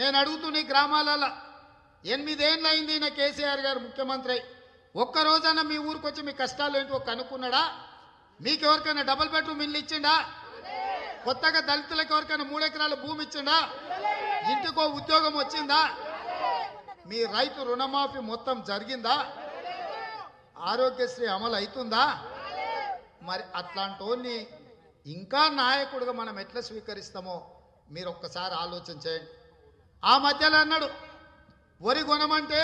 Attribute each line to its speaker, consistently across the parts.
Speaker 1: నేను అడుగుతున్న ఈ గ్రామాలలో 8 ఏళ్ళు అయింది ఈయన కేసీఆర్ గారు ముఖ్యమంత్రి. ఒక్కరోజన్నా మీ ఊరికి వచ్చి మీ కష్టాలు ఏంటో కనుక్కున్నాడా? మీకు ఎవరికైనా డబుల్ బెడ్రూమ్ ఇల్లు ఇచ్చిండా? కొత్తగా దళితులకు ఎవరికైనా 3 ఎకరాల భూమి ఇచ్చిండా? ఇంటికో ఉద్యోగం వచ్చిందా? మీ రైతు రుణమాఫీ మొత్తం జరిగిందా? ఆరోగ్యశ్రీ అమలు అవుతుందా? మరి అట్లాంటి ఇంకా నాయకుడిగా మనం ఎట్లా స్వీకరిస్తామో మీరు ఒక్కసారి ఆలోచన చేయండి. ఆ మధ్యలో అన్నాడు వరి కొనమంటే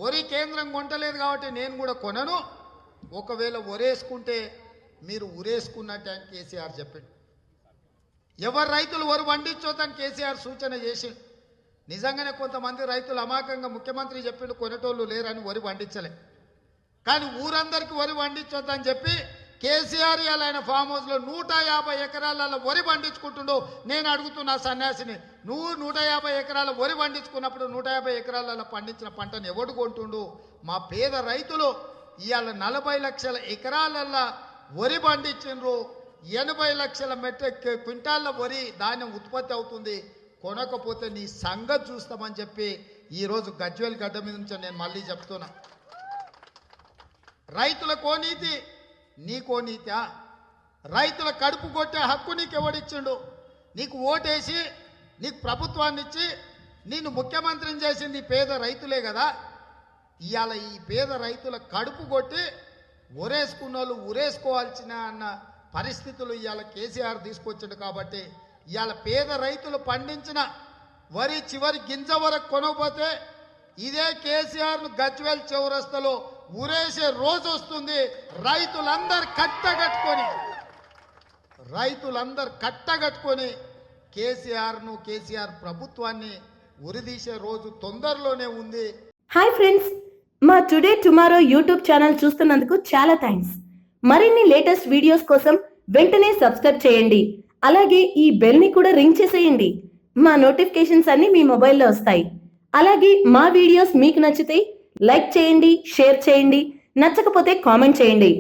Speaker 1: వరి కేంద్రం కొంటలేదు కాబట్టి నేను కూడా కొనను, ఒకవేళ వరేసుకుంటే మీరు ఉరేసుకున్నట్టు అని కేసీఆర్ చెప్పాడు. ఎవరు రైతులు వరి పండించొద్దని కేసీఆర్ సూచన చేసి నిజంగానే కొంతమంది రైతులు అమాయకంగా ముఖ్యమంత్రి చెప్పిండు కొనేటోళ్ళు లేరని వరి పండించలే. కానీ ఊరందరికీ వరి పండించొద్దని చెప్పి కేసీఆర్ ఆయన ఫామ్ హౌస్లో 150 ఎకరాలలో వరి పండించుకుంటుండో. నేను అడుగుతున్నా సన్యాసిని, నువ్వు 150 ఎకరాల వరి పండించుకున్నప్పుడు 150 ఎకరాలలో పండించిన పంటను ఎవడు కొంటుండు? మా పేద రైతులు ఇవాళ 40 లక్షల ఎకరాలలో వరి పండించిండ్రు. 80 లక్షల మెట్రిక్ క్వింటాళ్ళ వరి ధాన్యం ఉత్పత్తి అవుతుంది. కొనకపోతే నీ సంగతి చూస్తామని చెప్పి ఈరోజు గజ్వేల్ గడ్డ మీద నుంచి నేను మళ్ళీ చెప్తున్నా. రైతులకో నీతి, నీకో నీతా? రైతుల కడుపు కొట్టే హక్కు నీకు ఎవడిచ్చిండు? నీకు ఓటేసి నీకు ప్రభుత్వాన్ని ఇచ్చి నిన్ను ముఖ్యమంత్రిని చేసింది పేద రైతులే కదా. ఇవాళ ఈ పేద రైతుల కడుపు కొట్టి ఉరేసుకున్న వాళ్ళు ఉరేసుకోవాల్సిన అన్న పరిస్థితులు ఇవాళ కేసీఆర్ తీసుకొచ్చాడు. కాబట్టి ఇవాళ పేద రైతులు పండించిన వరి చివరి గింజ వరకు కొనకపోతే ఇదే కేసీఆర్ను గజ్వేల్ చౌరస్తలో ఉరేసే రోజు వస్తుంది. రైతులందరూ కట్టగట్టుకొని కేసీఆర్ ప్రభుత్వాన్ని ఉరిదీసే రోజు తొందరలోనే ఉంది.
Speaker 2: హాయ్ ఫ్రెండ్స్, మా టుడే టుమారో యూట్యూబ్ ఛానల్ చూస్తున్నందుకు చాలా థ్యాంక్స్. మరిన్ని లేటెస్ట్ వీడియోస్ కోసం వెంటనే సబ్స్క్రైబ్ చేయండి. అలాగే ఈ బెల్ ని కూడా రింగ్ చేసేయండి. మా నోటిఫికేషన్స్ అన్ని మీ మొబైల్లో వస్తాయి. అలాగే మా వీడియోస్ మీకు నచ్చితే లైక్ చేయండి, షేర్ చేయండి, నచ్చకపోతే కామెంట్ చేయండి.